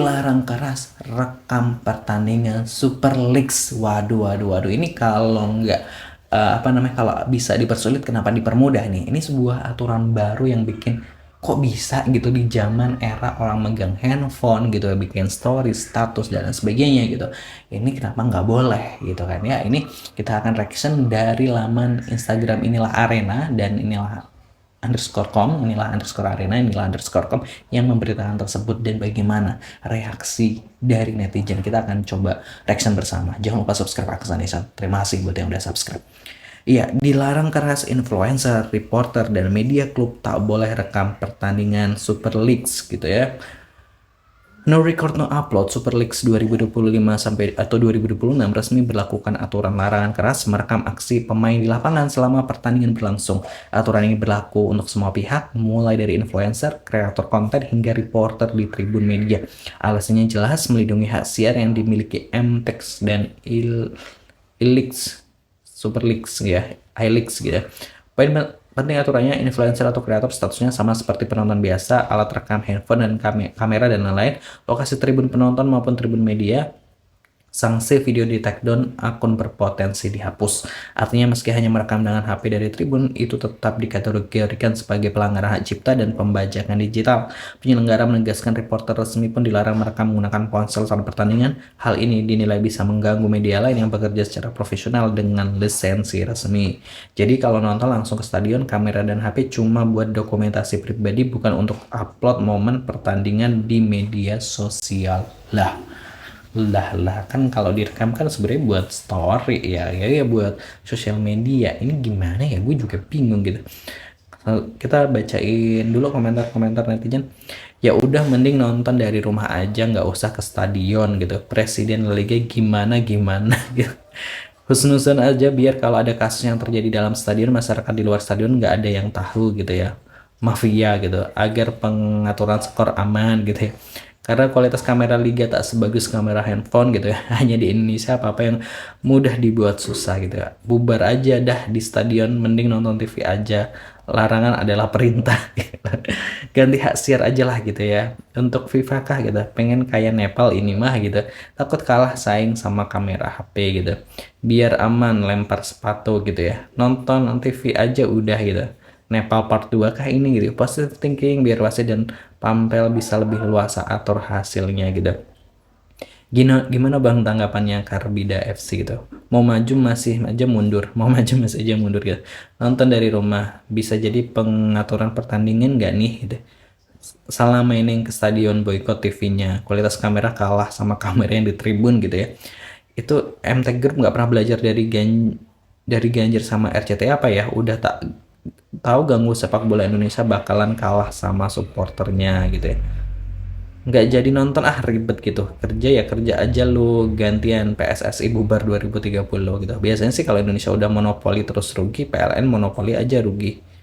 dilarang keras rekam pertandingan Super League. Waduh, ini kalau nggak kalau bisa dipersulit kenapa dipermudah nih? Ini sebuah aturan baru yang bikin kok bisa gitu di zaman era orang megang handphone gitu ya, bikin story, status dan lain sebagainya gitu. Ini kenapa nggak boleh gitu kan ya? Ini kita akan reaction dari laman Instagram inilah Arena dan inilah arena, inilah underscore com yang memberitakan tersebut dan bagaimana reaksi dari netizen. Kita akan coba reaction bersama. Jangan lupa subscribe Aksan Nisa. Terima kasih buat yang udah subscribe. Iya, dilarang keras influencer, reporter, dan media klub tak boleh rekam pertandingan Super League gitu ya. No record no upload Super League 2025 sampai atau 2026 resmi berlakukan aturan larangan keras merekam aksi pemain di lapangan selama pertandingan berlangsung. Aturan ini berlaku untuk semua pihak, mulai dari influencer, kreator konten hingga reporter di tribun media. Alasannya jelas, melindungi hak siar yang dimiliki MTEX dan iLeaks, Super Leagues ya, iLeaks gitu ya. Poin penting aturannya, influencer atau kreator statusnya sama seperti penonton biasa, alat rekam handphone dan kamera dan lain-lain, lokasi tribun penonton maupun tribun media, sanksi video di take down, akun berpotensi dihapus. Artinya meski hanya merekam dengan HP dari tribun, itu tetap dikategorikan sebagai pelanggaran hak cipta dan pembajakan digital. Penyelenggara menegaskan reporter resmi pun dilarang merekam menggunakan ponsel saat pertandingan. Hal ini dinilai bisa mengganggu media lain yang bekerja secara profesional dengan lisensi resmi. Jadi kalau nonton langsung ke stadion, kamera dan HP cuma buat dokumentasi pribadi, bukan untuk upload momen pertandingan di media sosial. Lah kan kalau direkam kan sebenarnya buat story ya buat sosial media. Ini gimana ya, gue juga bingung gitu. Kita bacain dulu komentar netizen. Ya udah, mending nonton dari rumah aja, nggak usah ke stadion gitu. Presiden Liga gimana gitu. Husnuzon aja, biar kalau ada kasus yang terjadi dalam stadion, masyarakat di luar stadion nggak ada yang tahu gitu ya. Mafia gitu, agar pengaturan skor aman gitu ya. Karena kualitas kamera liga tak sebagus kamera handphone gitu ya. Hanya di Indonesia apa-apa yang mudah dibuat susah gitu ya. Bubar aja dah di stadion, mending nonton TV aja. Larangan adalah perintah gitu. Ganti hak siar aja lah gitu ya. Untuk FIFA kah gitu, pengen kayak Nepal ini mah gitu. Takut kalah saing sama kamera HP gitu. Biar aman lempar sepatu gitu ya. Nonton TV aja udah gitu. Nepal part 2 kah ini gitu. Positive thinking biar wasit dan pampel bisa lebih luasa atur hasilnya gitu. Gimana bang tanggapannya Karbida FC gitu? Mau maju masih aja mundur, mau maju masih aja mundur gitu. Nonton dari rumah, bisa jadi pengaturan pertandingan nggak nih gitu. Salah mainin ke stadion, boykot TV-nya, kualitas kamera kalah sama kamera yang di tribun gitu ya. Itu MTech Group nggak pernah belajar dari Ganjar sama RCTI apa ya? Udah tak tahu ganggu sepak bola Indonesia bakalan kalah sama supporternya gitu ya. Nggak jadi nonton, ribet gitu. Kerja ya kerja aja lu, gantian PSSI bubar 2030 gitu. Biasanya sih kalau Indonesia udah monopoli terus rugi, PLN monopoli aja rugi.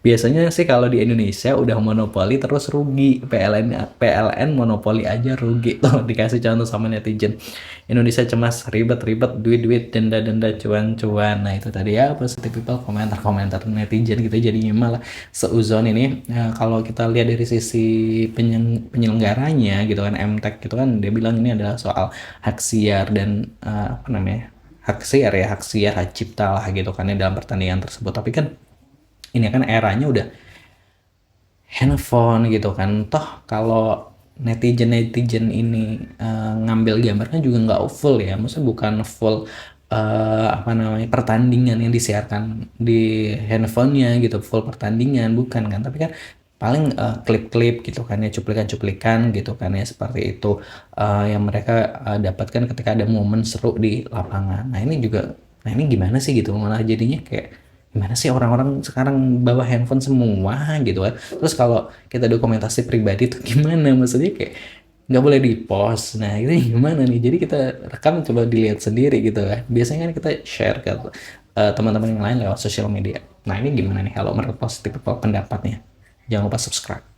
Biasanya sih kalau di Indonesia udah monopoli terus rugi, PLN monopoli aja rugi. Tuh dikasih contoh sama netizen. Indonesia cemas, ribet-ribet, duit-duit, denda-denda, cuan-cuan. Nah itu tadi ya positive people, komentar-komentar netizen gitu. Jadinya malah seuzon ini. Kalau kita lihat dari sisi penyelenggaranya gitu kan, MTech gitu kan, dia bilang ini adalah soal hak siar dan hak siar, hak cipta lah gitu kan ya dalam pertandingan tersebut. Tapi kan ini kan eranya udah handphone gitu kan. Toh kalau netizen ini ngambil gambarnya juga nggak full ya, maksudnya bukan full pertandingan yang disiarkan di handphonenya gitu, full pertandingan bukan kan, tapi kan paling klip-klip gitu kan ya, cuplikan-cuplikan gitu kan ya, seperti itu yang mereka dapatkan ketika ada momen seru di lapangan. Nah ini gimana sih gitu, malah jadinya kayak gimana sih orang-orang sekarang bawa handphone semua gitu kan. Terus kalau kita dokumentasi pribadi tuh gimana, maksudnya kayak nggak boleh di post. Nah itu gimana nih, jadi kita rekam, coba dilihat sendiri gitu kan. Biasanya kan kita share ke teman-teman yang lain lewat sosial media. Nah ini gimana nih kalau menurut positif pendapatnya? Jangan lupa subscribe.